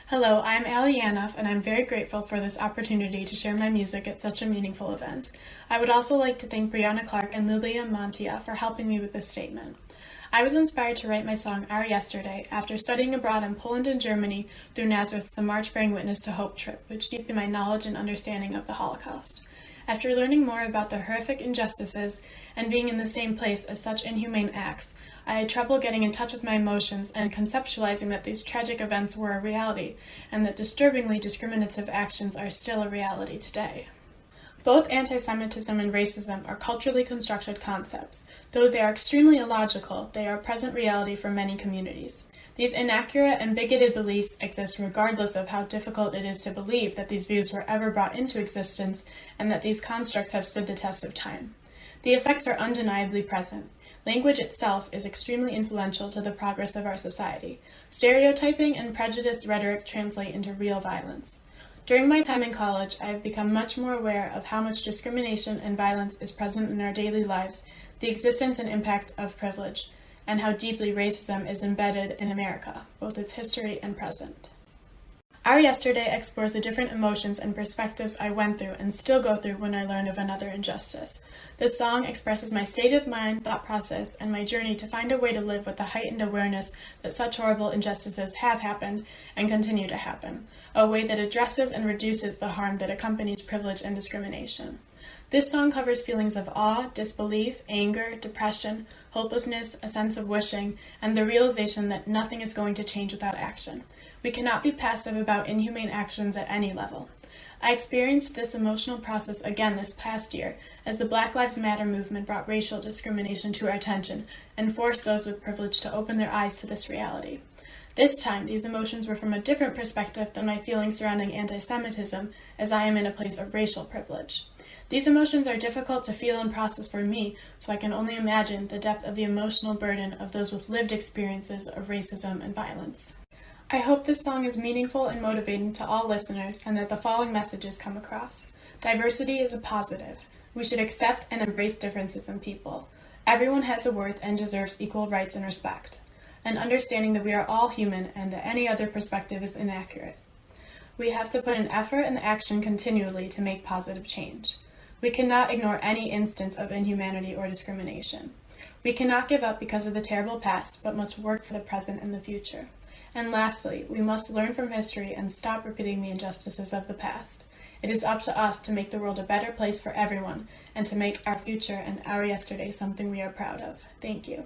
Hello, I'm Ali Yanoff, and I'm very grateful for this opportunity to share my music at such a meaningful event. I would also like to thank Brianna Clark and Lilia Montia for helping me with this statement. I was inspired to write my song Our Yesterday after studying abroad in Poland and Germany through Nazareth's The March Bearing Witness to Hope trip, which deepened my knowledge and understanding of the Holocaust. After learning more about the horrific injustices and being in the same place as such inhumane acts, I had trouble getting in touch with my emotions and conceptualizing that these tragic events were a reality and that disturbingly discriminative actions are still a reality today. Both anti-Semitism and racism are culturally constructed concepts. Though they are extremely illogical, they are a present reality for many communities. These inaccurate and bigoted beliefs exist regardless of how difficult it is to believe that these views were ever brought into existence and that these constructs have stood the test of time. The effects are undeniably present. Language itself is extremely influential to the progress of our society. Stereotyping and prejudiced rhetoric translate into real violence. During my time in college, I have become much more aware of how much discrimination and violence is present in our daily lives, the existence and impact of privilege, and how deeply racism is embedded in America, both its history and present. Our Yesterday explores the different emotions and perspectives I went through and still go through when I learn of another injustice. This song expresses my state of mind, thought process, and my journey to find a way to live with the heightened awareness that such horrible injustices have happened and continue to happen, a way that addresses and reduces the harm that accompanies privilege and discrimination. This song covers feelings of awe, disbelief, anger, depression, hopelessness, a sense of wishing, and the realization that nothing is going to change without action. We cannot be passive about inhumane actions at any level. I experienced this emotional process again this past year as the Black Lives Matter movement brought racial discrimination to our attention and forced those with privilege to open their eyes to this reality. This time, these emotions were from a different perspective than my feelings surrounding anti-Semitism, as I am in a place of racial privilege. These emotions are difficult to feel and process for me, so I can only imagine the depth of the emotional burden of those with lived experiences of racism and violence. I hope this song is meaningful and motivating to all listeners and that the following messages come across. Diversity is a positive. We should accept and embrace differences in people. Everyone has a worth and deserves equal rights and respect. And understanding that we are all human and that any other perspective is inaccurate. We have to put in effort and action continually to make positive change. We cannot ignore any instance of inhumanity or discrimination. We cannot give up because of the terrible past, but must work for the present and the future. And lastly, we must learn from history and stop repeating the injustices of the past. It is up to us to make the world a better place for everyone and to make our future and our yesterday something we are proud of. Thank you.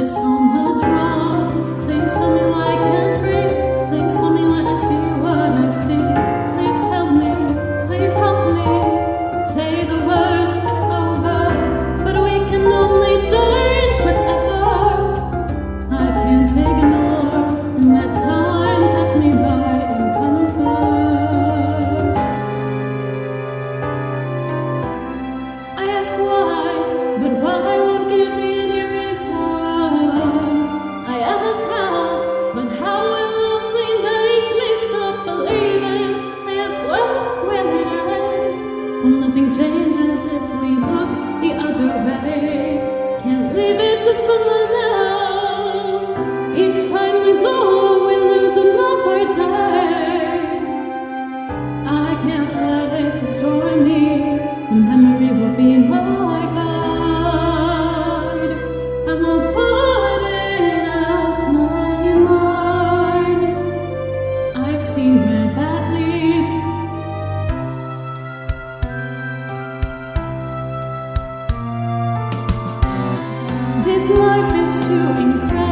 There's so much wrong. Please tell me why I can't breathe. Please tell me why I see what I see. Please tell me, please help me. Say the worst is over, but we can only change with effort. I can't ignore and let time pass me by in comfort. I ask why, but why won't give me any reason. I ask how, but how will only make me stop believing. I ask when will it end? Well, nothing changes if we look the other way. Can't leave it to someone else. Each time we do, we lose another day. I can't let it destroy me. The memory will be my guide. I won't put it out my mind. I've seen where that leads. This life is too incredible.